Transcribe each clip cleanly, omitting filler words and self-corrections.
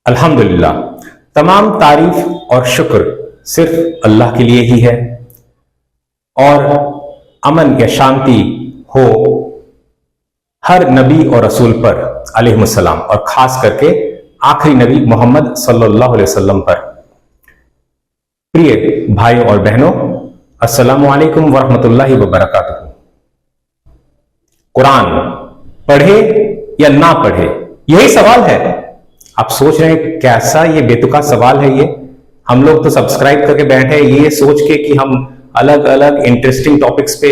अल्हम्दुलिल्लाह, तमाम तारीफ और शुक्र सिर्फ अल्लाह के लिए ही है। और अमन या शांति हो हर नबी और रसूल पर अलैहिस्सलाम, और खास करके आखिरी नबी मोहम्मद सल्लल्लाहु अलैहि वसल्लम पर। प्रिय भाइयों और बहनों, अस्सलामु अलैकुम वरहमतुल्लाहि वबरकातुहू। कुरान पढ़े या ना पढ़े, यही सवाल है। आप सोच रहे हैं कैसा ये बेतुका सवाल है। ये हम लोग तो सब्सक्राइब करके बैठे हैं ये सोच के कि हम अलग अलग इंटरेस्टिंग टॉपिक्स पे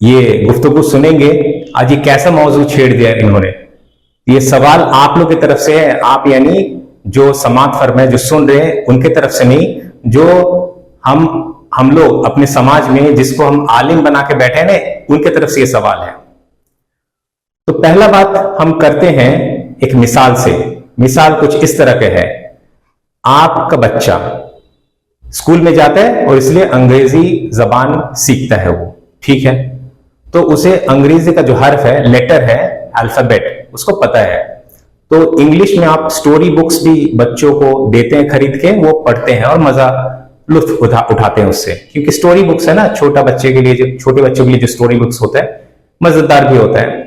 ये गुफ्तगू सुनेंगे। आज ये कैसा मौजू छेड़ दिया इन्होंने। ये सवाल आप लोग की तरफ से है, आप यानी जो समाअत फरमाए, जो सुन रहे हैं उनके तरफ से नहीं, जो हम लोग अपने समाज में जिसको हम आलिम बना के बैठे हैं उनके तरफ से ये सवाल है। तो पहला बात हम करते हैं एक मिसाल से। मिसाल कुछ इस तरह के है। आपका बच्चा स्कूल में जाता है और इसलिए अंग्रेजी जबान सीखता है वो, ठीक है। तो उसे अंग्रेजी का जो हर्फ है, लेटर है, अल्फाबेट, उसको पता है। तो इंग्लिश में आप स्टोरी बुक्स भी बच्चों को देते हैं खरीद के, वो पढ़ते हैं और मजा लुत्फ उठाते हैं उससे, क्योंकि स्टोरी बुक्स है ना, छोटे बच्चों के लिए जो स्टोरी बुक्स होता है मजेदार भी होता है।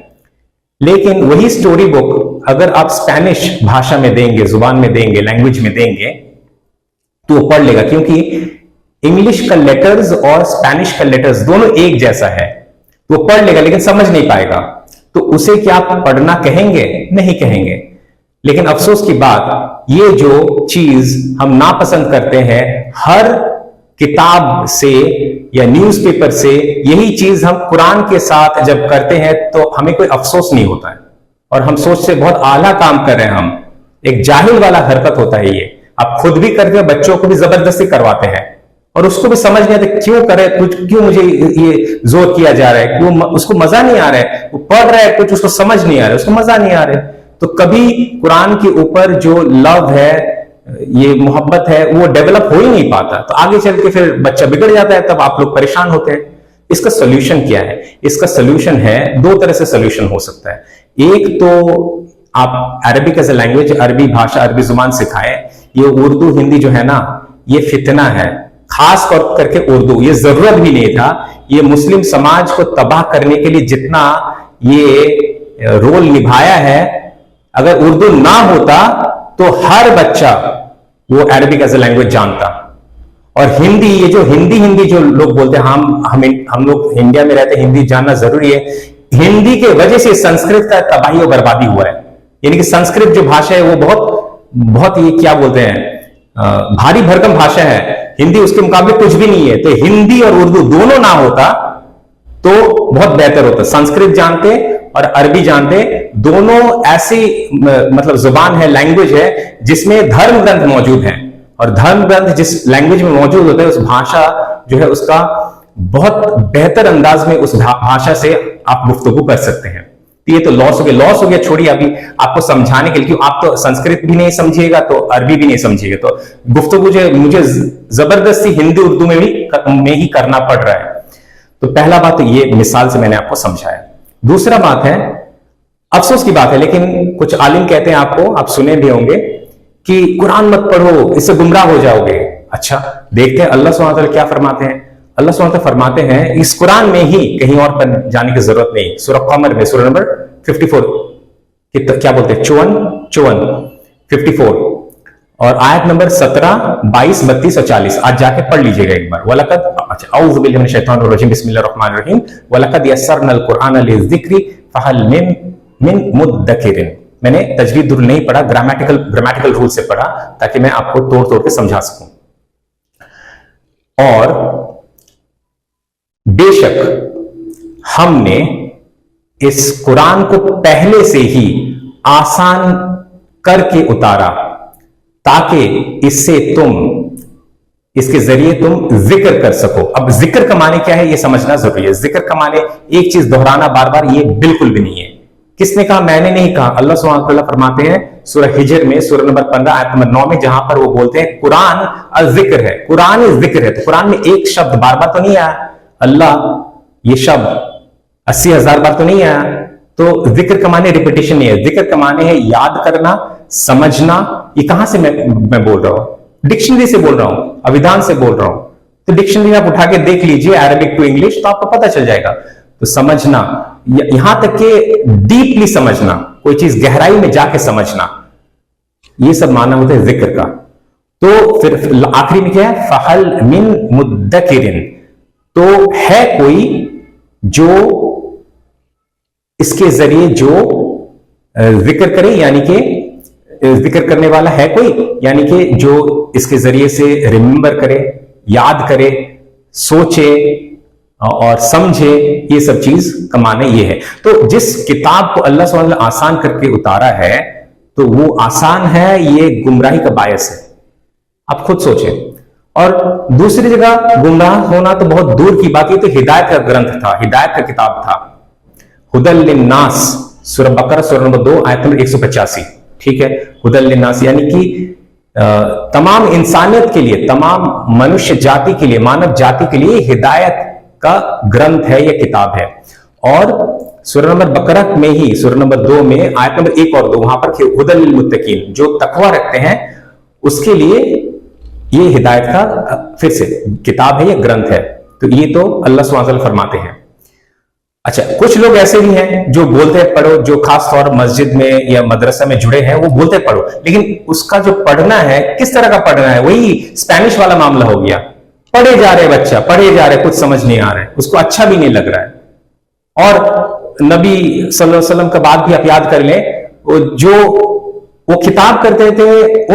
लेकिन वही स्टोरी बुक अगर आप स्पेनिश भाषा में देंगे, जुबान में देंगे, लैंग्वेज में देंगे, तो वो पढ़ लेगा, क्योंकि इंग्लिश का लेटर्स और स्पेनिश का लेटर्स दोनों एक जैसा है। वो पढ़ लेगा लेकिन समझ नहीं पाएगा। तो उसे क्या आप पढ़ना कहेंगे? नहीं कहेंगे। लेकिन अफसोस की बात, ये जो चीज हम नापसंद करते हैं, हर किताब से या न्यूज़पेपर से यही चीज हम कुरान के साथ जब करते हैं तो हमें कोई अफसोस नहीं होता है, और हम सोचते बहुत आला काम कर रहे हैं हम। एक जाहिल वाला हरकत होता है ये। आप खुद भी करते हो, बच्चों को भी जबरदस्ती करवाते हैं, और उसको भी समझ नहीं आता क्यों करे, कुछ क्यों मुझे ये जोर किया जा रहा है, क्यों उसको मजा नहीं आ रहा है, वो पढ़ रहा है कुछ, उसको समझ नहीं आ रहा है, उसको मजा नहीं आ रहा है। तो कभी कुरान के ऊपर जो लव है, ये मोहब्बत है, वो डेवलप हो ही नहीं पाता। तो आगे चल के फिर बच्चा बिगड़ जाता है, तब आप लोग परेशान होते हैं। इसका सोल्यूशन क्या है? इसका सोल्यूशन है, दो तरह से सोल्यूशन हो सकता है। एक तो आप अरबिक एज ए लैंग्वेज, अरबी भाषा, अरबी जुबान सिखाएं। ये उर्दू हिंदी जो है ना, ये फितना है, खास करके उर्दू। ये जरूरत भी नहीं था। ये मुस्लिम समाज को तबाह करने के लिए जितना ये रोल निभाया है, अगर उर्दू ना होता तो हर बच्चा वो अरबिक एज ए लैंग्वेज जानता। और हिंदी, ये जो हिंदी जो लोग बोलते हैं, हम लोग इंडिया में रहते हैं, हिंदी जानना जरूरी है। हिंदी के वजह से संस्कृत का तबाही और बर्बादी हुआ है। यानी कि संस्कृत जो भाषा है वो बहुत ये क्या बोलते हैं, भारी भरकम भाषा है। हिंदी उसके मुकाबले कुछ भी नहीं है। तो हिंदी और उर्दू दोनों ना होता तो बहुत बेहतर होता। संस्कृत जानते और अरबी जानते, दोनों ऐसी मतलब जुबान है, लैंग्वेज है जिसमें धर्म ग्रंथ मौजूद है। और धर्म ग्रंथ जिस लैंग्वेज में मौजूद होता है, उस भाषा जो है उसका बहुत बेहतर अंदाज में उस भाषा से आप गुफ्तगू कर सकते हैं। ये तो लॉस हो गया। छोड़िए, अभी आपको समझाने के लिए, क्यों आप तो संस्कृत भी नहीं समझिएगा तो अरबी भी नहीं समझिएगा, तो गुफ्तगू जो मुझे जबरदस्ती हिंदी उर्दू में ही करना पड़ रहा है। तो पहला बात तो ये मिसाल से मैंने आपको समझाया। दूसरा बात है, अफसोस की बात है, लेकिन कुछ आलिम कहते हैं आपको, आप सुने भी होंगे कि कुरान मत पढ़ो, इससे गुमराह हो जाओगे। अच्छा, देखते हैं अल्लाह सुब्हानहू व तआला क्या फरमाते हैं। अल्लाह सुब्हानहू व तआला फरमाते हैं, इस कुरान में ही, कहीं और पर जाने की जरूरत नहीं। सूरह कमर में, सूरह नंबर 54, क्या बोलते हैं, 54, 54 और आयत नंबर 17, 22, 32 और 40 आज जाके पढ़ लीजिएगा एक बार। वलकद, अच्छा, औज़ु बिल्लाहि मिनश शैतानिर रजीम, बिस्मिल्लाहिर रहमानिर रहीम। वलकद यस्सरनल कुरआन लिज़िक्रि फहल मिन मुद्दकिरिन। मैंने तजवीद नहीं पढ़ा, ग्रामेटिकल रूल से पढ़ा, ताकि मैं आपको तोड़ तोड़ के समझा सकूं। और बेशक हमने इस कुरान को पहले से ही आसान करके उतारा, ताकि इसके जरिए तुम जिक्र कर सको। अब जिक्र का माने क्या है ये समझना जरूरी है। जिक्र का माने एक चीज दोहराना बार बार, ये बिल्कुल भी नहीं है। किसने कहा? मैंने नहीं कहा। अल्लाह सुब्हानहू व तआला फरमाते हैं सूरह हिजर में, सूरह नंबर 15 आयत नंबर 9 में, जहां पर वो बोलते हैं कुरान अज़िक्र है, कुरान जिक्र है। तो कुरान में एक शब्द बार बार तो नहीं आया, अल्लाह ये शब्द 80,000 बार तो नहीं आया। तो जिक्र का माने रिपीटेशन नहीं है। जिक्र का माने है याद करना, समझना, ये कहां से मैं बोल रहा हूं? डिक्शनरी से बोल रहा हूं, अभिधान से बोल रहा हूं। तो डिक्शनरी आप उठा के देख लीजिए अरबिक टू इंग्लिश, तो आपको पता चल जाएगा। तो समझना, यहां तक कि डीपली समझना, कोई चीज गहराई में जाके समझना, ये सब माना होता है जिक्र का। तो फिर आखिरी में क्या है? फहल मिन मुद्दकिरिन, तो है कोई जो इसके जरिए जो जिक्र करे, यानी कि जिक्र करने वाला है कोई, यानी कि जो इसके जरिए से रिमेंबर करे, याद करे, सोचे और समझे, ये सब चीज का माने ये है। तो जिस किताब को अल्लाह सुब्हानहू व तआला आसान करके उतारा है, तो वो आसान है, ये गुमराही का बायस है। आप खुद सोचें। और दूसरी जगह गुमराह होना तो बहुत दूर की बात, ये तो हिदायत का ग्रंथ था, हिदायत का किताब था। हुदल लिन्नास, सूरह बकरा सूरह नंबर 2 आयत नंबर 185, ठीक है। हुदल लिन्नास यानी कि तमाम इंसानियत के लिए, तमाम मनुष्य जाति के लिए, मानव जाति के लिए हिदायत का ग्रंथ है, यह किताब है। और सूरह नंबर बकरा में ही सूरह नंबर 2 में आयत नंबर 1 और 2 वहां पर हुदल लिल मुत्तकीन, जो तकवा रखते हैं उसके लिए ये हिदायत का फिर से किताब है, ये ग्रंथ है। तो ये तो अल्लाह सुब्हानहू व तआला फरमाते हैं। अच्छा, कुछ लोग ऐसे भी हैं जो बोलते हैं पढ़ो, जो खास तौर मस्जिद में या मदरसा में जुड़े हैं, वो बोलते हैं पढ़ो, लेकिन उसका जो पढ़ना है, किस तरह का पढ़ना है? वही स्पेनिश वाला मामला हो गया। पढ़े जा रहे बच्चा, पढ़े जा रहे, कुछ समझ नहीं आ रहा है, उसको अच्छा भी नहीं लग रहा है। और नबी सल्लल्लाहु अलैहि वसल्लम का बात भी आप याद कर लें, जो वो खिताब करते थे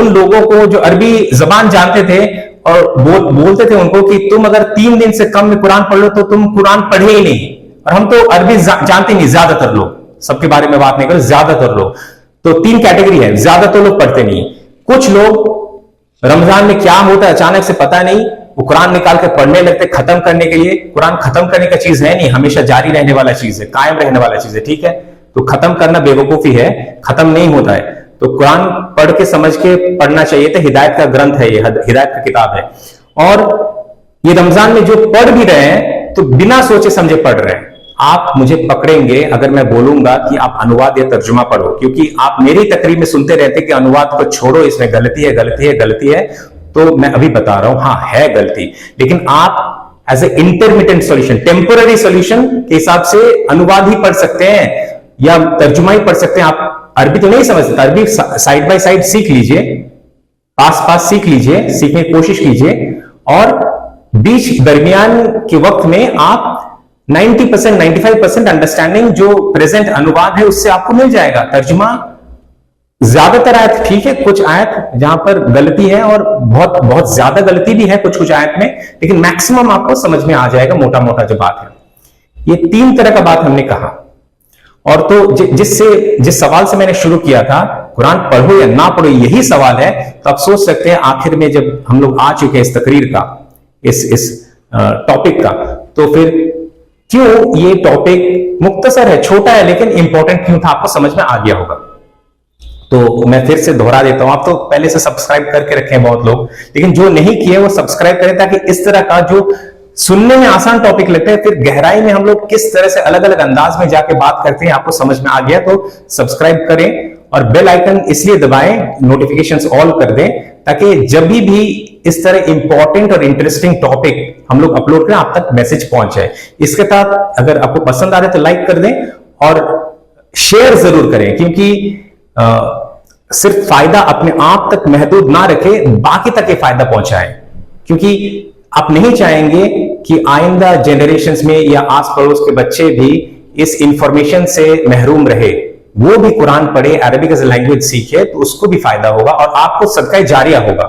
उन लोगों को जो अरबी जबान जानते थे, और बोलते थे उनको कि तुम अगर 3 दिन से कम में कुरान पढ़ लो तो तुम कुरान पढ़े ही नहीं। और हम तो अरबी जानते नहीं, ज्यादातर लोग, सबके बारे में बात नहीं कर, ज्यादातर लोग। तो 3 कैटेगरी है, ज्यादातर लोग पढ़ते नहीं। कुछ लोग रमजान में क्या होता है अचानक से पता नहीं, वो कुरान निकाल के पढ़ने लगते खत्म करने के लिए। कुरान खत्म करने का चीज है नहीं, हमेशा जारी रहने वाला चीज है, कायम रहने वाला चीज है, ठीक है। तो खत्म करना बेवकूफी है, खत्म नहीं होता है। तो कुरान पढ़ के समझ के पढ़ना चाहिए था। हिदायत का ग्रंथ है, ये हिदायत का किताब है। और ये रमजान में जो पढ़ भी रहे हैं तो बिना सोचे समझे पढ़ रहे हैं। आप मुझे पकड़ेंगे अगर मैं बोलूंगा कि आप अनुवाद या तर्जुमा पढ़ो, क्योंकि आप मेरी तकरीर में सुनते रहते कि अनुवाद को छोड़ो, इसमें गलती है, गलती है, गलती है। तो मैं अभी बता रहा हूं, हाँ है गलती, लेकिन आप as a intermediate solution, temporary solution के हिसाब से अनुवाद ही पढ़ सकते हैं या तर्जुमा ही पढ़ सकते हैं। आप अरबी तो नहीं समझ सकते, अरबी साइड बाय साइड सीख लीजिए, पास पास सीख लीजिए, सीखने की कोशिश कीजिए, और बीच दरमियान के वक्त में आप 90% 95% अंडरस्टैंडिंग जो प्रेजेंट अनुवाद है उससे आपको मिल जाएगा। तर्जुमा ज्यादातर आयत ठीक है, कुछ आयत जहां पर गलती है और बहुत बहुत ज्यादा गलती भी है कुछ कुछ आयत में, लेकिन मैक्सिमम आपको समझ में आ जाएगा मोटा मोटा जो बात है। ये 3 तरह का बात हमने कहा। और तो जिस सवाल से मैंने शुरू किया था, कुरान पढ़ो या ना पढ़ो, यही सवाल है। तो आप सोच सकते हैं आखिर में जब हम लोग आ चुके हैं इस तकरीर का, इस टॉपिक का, तो फिर क्यों ये टॉपिक मुख्तसर है, छोटा है, लेकिन इंपॉर्टेंट क्यों था, आपको समझ में आ गया होगा। तो मैं फिर से दोहरा देता हूं, आप तो पहले से सब्सक्राइब करके रखे हैं बहुत लोग, लेकिन जो नहीं किए वो सब्सक्राइब करें, ताकि इस तरह का जो सुनने में आसान टॉपिक लगता है, फिर गहराई में हम लोग किस तरह से अलग अलग अंदाज में जाके बात करते हैं, आपको समझ में आ गया। तो सब्सक्राइब करें और बेल आइकन इसलिए दबाएं, नोटिफिकेशंस ऑल कर दें, ताकि जब भी इस तरह इंपॉर्टेंट और इंटरेस्टिंग टॉपिक हम लोग अपलोड करें, आप तक मैसेज पहुंच जाए। इसके साथ अगर आपको पसंद आ रहा है तो लाइक कर दें और शेयर जरूर करें, क्योंकि सिर्फ फायदा अपने आप तक महदूद ना रखे, बाकी तक ये फायदा पहुंचाए। क्योंकि आप नहीं चाहेंगे कि आइंदा जनरेशंस में या आस पड़ोस के बच्चे भी इस इंफॉर्मेशन से महरूम रहे, वो भी कुरान पढ़े, अरबिक एज ए लैंग्वेज सीखे, तो उसको भी फायदा होगा और आपको सदका जारिया होगा।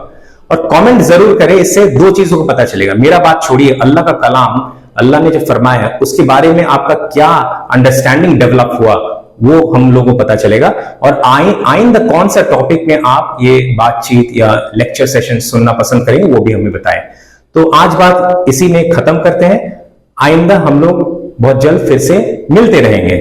और कमेंट जरूर करें, इससे 2 चीजों को पता चलेगा। मेरा बात छोड़िए, अल्लाह का कलाम, अल्लाह ने जो फरमाया है उसके बारे में आपका क्या अंडरस्टैंडिंग डेवलप हुआ, वो हम लोगों को पता चलेगा। और आइंदा कौन सा टॉपिक में आप ये बातचीत या लेक्चर सेशन सुनना पसंद करेंगे, वो भी हमें बताएं। तो आज बात इसी में खत्म करते हैं। आइंदा हम लोग बहुत जल्द फिर से मिलते रहेंगे।